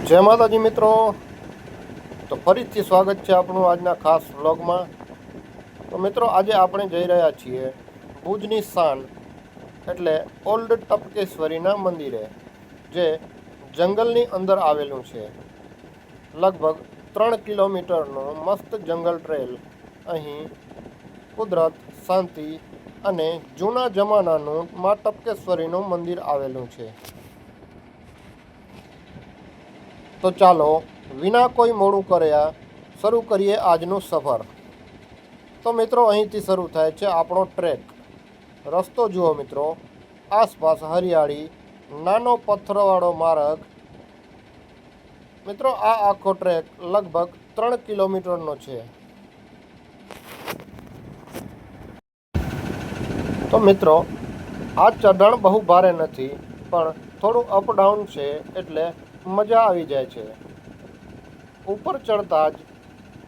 જય માતાજી મિત્રો, તો ફરીથી સ્વાગત છે આપણું આજના ખાસ વ્લોગમાં। તો મિત્રો આજે આપણે જઈ રહ્યા છીએ ભુજની શાન એટલે ઓલ્ડ ટપકેશ્વરીના મંદિરે, જે જંગલની અંદર આવેલું છે। લગભગ 3 કિલોમીટરનું મસ્ત જંગલ ટ્રેલ। અહીં કુદરત, શાંતિ અને જૂના જમાનાનું મા ટપકેશ્વરીનું મંદિર આવેલું છે। તો ચાલો વિના કોઈ મોડું કર્યા શરૂ કરીએ આજનું સફર। તો મિત્રો અહીંથી શરૂ થાય છે આપણો ટ્રેક। રસ્તો જુઓ મિત્રો, આસપાસ હરિયાળી, નાનો પથ્થરવાળો માર્ગ। મિત્રો આ આખો ટ્રેક લગભગ 3 કિલોમીટરનો છે। તો મિત્રો આ ચઢાણ બહુ ભારે નથી, પણ થોડું અપડાઉન છે, એટલે મજા આવી જાય છે। ઉપર ચડતા જ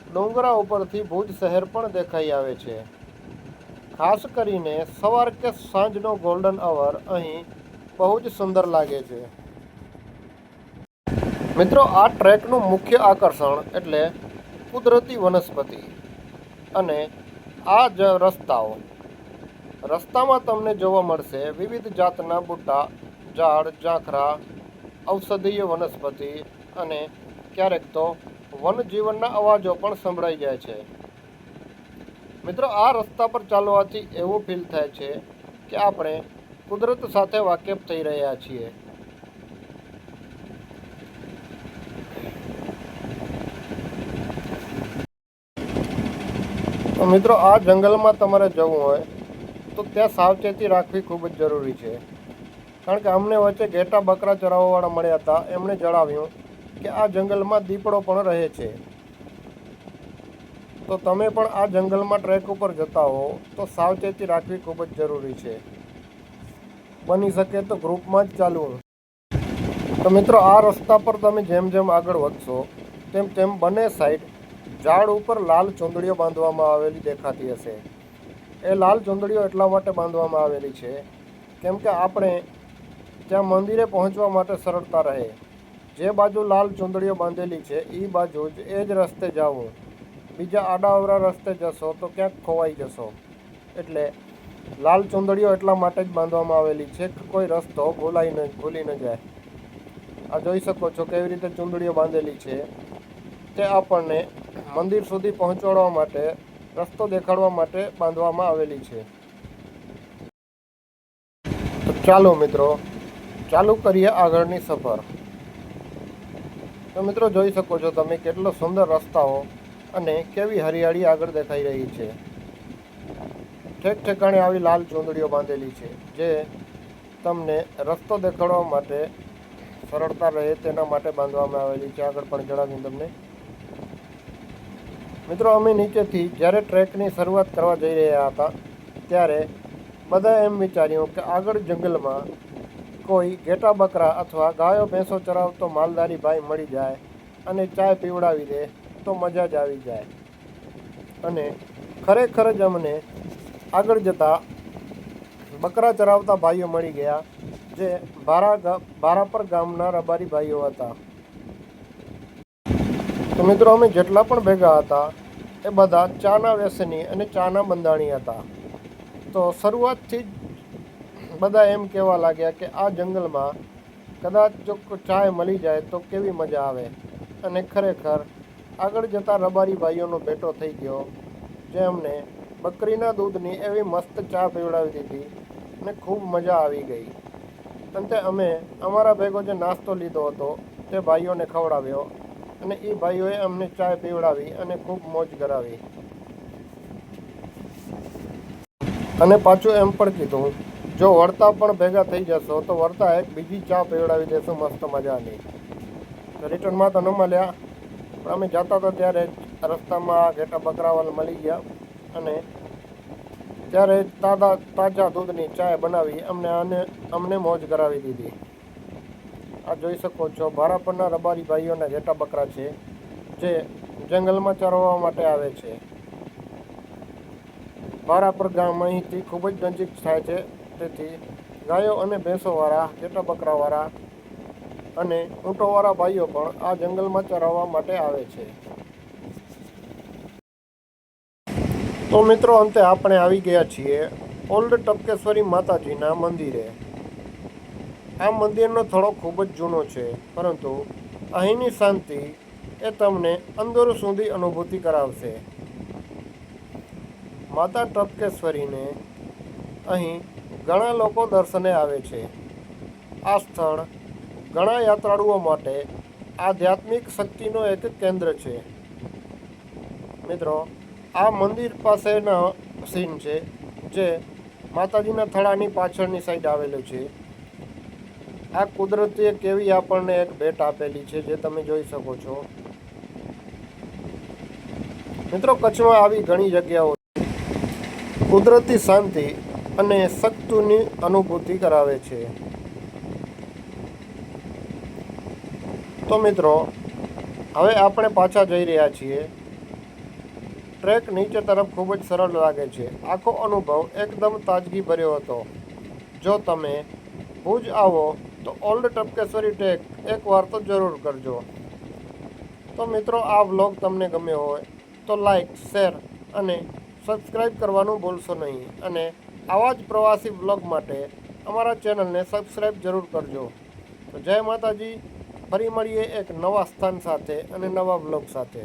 ડુંગરા ઉપરથી ભુજ શહેર પણ દેખાઈ આવે છે। ખાસ કરીને સવાર કે સાંજનો ગોલ્ડન અવર અહીં બહુ જ સુંદર લાગે છે। મિત્રો આ ટ્રેકનું મુખ્ય આકર્ષણ એટલે કુદરતી વનસ્પતિ અને આ જ રસ્તાઓ। રસ્તામાં તમને જોવા મળશે વિવિધ જાતના બુટ્ટા, ઝાડ, ઝાંખરા, ઔષધીય વનસ્પતિ અને ક્યારેક તો વનજીવનના અવાજો પણ સંભળાઈ જાય છે। મિત્રો આ રસ્તા પર ચાલવાથી એવું ફીલ થાય છે કે આપણે કુદરત સાથે વાકેફ થઈ રહ્યા છીએ। તો મિત્રો આ જંગલમાં તમારે જવું હોય તો ત્યાં સાવચેતી રાખવી ખૂબ જ જરૂરી છે। કારણ કે અમને વચ્ચે ઘેટા બકરા ચરાવવાવાળા મળ્યા હતા। એમણે જણાવ્યું કે આ જંગલમાં દીપડો પણ રહે છે। તો તમે પણ આ જંગલમાં ટ્રેક ઉપર જતા હો તો સાવચેતી રાખવી ખૂબ જ જરૂરી છે। બની શકે તો ગ્રુપમાં જ ચાલવું। તો મિત્રો આ રસ્તા પર તમે જેમ જેમ આગળ વધશો તેમ તેમ બંને સાઈડ ઝાડ ઉપર લાલ ચૂંદડીઓ બાંધવામાં આવેલી દેખાતી હશે। એ લાલ ચૂંદડીઓ એટલા માટે બાંધવામાં આવેલી છે કેમ કે આપણે ત્યાં મંદિરે પહોંચવા માટે સરળતા રહે। જે બાજુ લાલ ચૂંદડીઓ બાંધેલી છે એ બાજુ જ એ જ રસ્તે જવું। બીજા આડાઅવળા રસ્તે જશો તો ક્યાંક ખોવાઈ જશો। એટલે લાલ ચૂંદડીઓ એટલા માટે જ બાંધવામાં આવેલી છે કે કોઈ રસ્તો ભૂલી ન જાય। આ જોઈ શકો છો કેવી રીતે ચૂંદડીઓ બાંધેલી છે। તે આપણને મંદિર સુધી પહોંચાડવા માટે, રસ્તો દેખાડવા માટે બાંધવામાં આવેલી છે। તો ચાલો મિત્રો ચાલુ કરીએ આગળની સફર। તો મિત્રો જોઈ શકો છો તમે કેટલો સુંદર રસ્તાઓ અને કેવી હરિયાળી આગળ દેખાઈ રહી છે। ઠેક ઠેકાણે આવી લાલ ચૂંદડીઓ બાંધેલી છે, જે તમને રસ્તો દેખાડવા માટે સરળતા રહે તેના માટે બાંધવામાં આવેલી છે। આગળ પણ જણાવ્યું તમને। મિત્રો અમે નીચેથી જ્યારે ટ્રેકની શરૂઆત કરવા જઈ રહ્યા હતા ત્યારે બધાએ એમ વિચાર્યું કે આગળ જંગલમાં કોઈ ઘેટા બકરા અથવા ગાયો ભેંસો ચરાવતો માલધારી ભાઈ મળી જાય અને ચાય પીવડાવી દે તો મજા જ આવી જાય। અને ખરેખર જ અમને આગળ જતા બકરા ચરાવતા ભાઈઓ મળી ગયા, જે ભારાપર ગામના રબારી ભાઈઓ હતા। તો મિત્રો અમે જેટલા પણ ભેગા હતા એ બધા ચાના વ્યસની અને ચાના બંધાણી હતા। તો શરૂઆતથી જ બધા એમ કહેવા લાગ્યા કે આ જંગલમાં કદાચ જો ચાય મળી જાય તો કેવી મજા આવે। અને ખરેખર આગળ જતા રબારી ભાઈઓનો ભેટો થઈ ગયો, જે અમને બકરીના દૂધની એવી મસ્ત ચા પીવડાવી દીધી અને ખૂબ મજા આવી ગઈ। અંતે અમે અમારા ભેગો જે નાસ્તો લીધો હતો તે ભાઈઓને ખવડાવ્યો અને એ ભાઈઓએ અમને ચાય પીવડાવી અને ખૂબ મોજ કરાવી। અને પાછું એમ પણ કીધું જો વળતા પણ ભેગા થઈ જશો તો વળતા એક બીજી ચા પીવડાવી દેશું મસ્ત મજાની। રિટર્નમાં તો ન મળ્યા, પણ અમે જતા હતા ત્યારે રસ્તામાં ઘેટા બકરાવાળા મળી ગયા અને ત્યારે તાજા દૂધની ચાય બનાવી અમને મોજ કરાવી દીધી। આ જોઈ શકો છો ભારાપરના રબારી ભાઈઓના ઘેટા બકરા છે, જે જંગલમાં ચરવા માટે આવે છે। ભારાપર ગામ અહીંથી ખૂબ જ નજીક થાય છે, તેથી ગાયો અને ભેંસોવાળા, ઘેટા બકરાવાળા અને ઊંટોવાળા ભાઈઓ પણ આ જંગલમાં ચરાવવા માટે આવે છે. તો મિત્રો, અંતે આપણે આવી ગયા છીએ ઓલ્ડ ટપકેશ્વરી માતાજીના મંદિરે. આ મંદિરનો થોડો ખૂબ જ જૂનો છે, પરંતુ અહીંની શાંતિ એ તમને અંદર સુધી અનુભૂતિ કરાવશે. માતા ટપકેશ્વરીને અહીં ઘણા લોકો દર્શને આવે છે. આ સ્થળ ઘણા યાત્રાળુઓ માટે આધ્યાત્મિક શક્તિનો એક કેન્દ્ર છે. મિત્રો, આ મંદિર પાસેના સીન છે, જે માતાજીના થડાની પાછળની સાઈડ આવેલું છે. આ કુદરતીએ કેવી આપણને એક ભેટ આપેલી છે, જે તમે જોઈ શકો છો. મિત્રો, કચ્છમાં આવી ઘણી જગ્યાઓ કુદરતી શાંતિ અને શક્તિની અનુભૂતિ કરાવે છે. તો મિત્રો, હવે આપણે પાછા જઈ રહ્યા છીએ. ટ્રેક નીચે તરફ ખૂબ જ સરળ લાગે છે. આખો અનુભવ એકદમ તાજગી ભર્યો હતો. જો તમે ભુજ આવો તો ઓલ્ડ ટપકેશ્વરી ટ્રેક એકવાર તો જરૂર કરજો. તો મિત્રો, આ વ્લોગ તમને ગમ્યો હોય તો લાઈક, શેર અને સબસ્ક્રાઈબ કરવાનું ભૂલશો નહીં. અને આવા જ પ્રવાસી વ્લોગ માટે અમારા ચેનલને સબસ્ક્રાઈબ જરૂર કરજો. તો જય માતાજી. ફરી મળીએ એક નવા સ્થાન સાથે અને નવા વ્લોગ સાથે.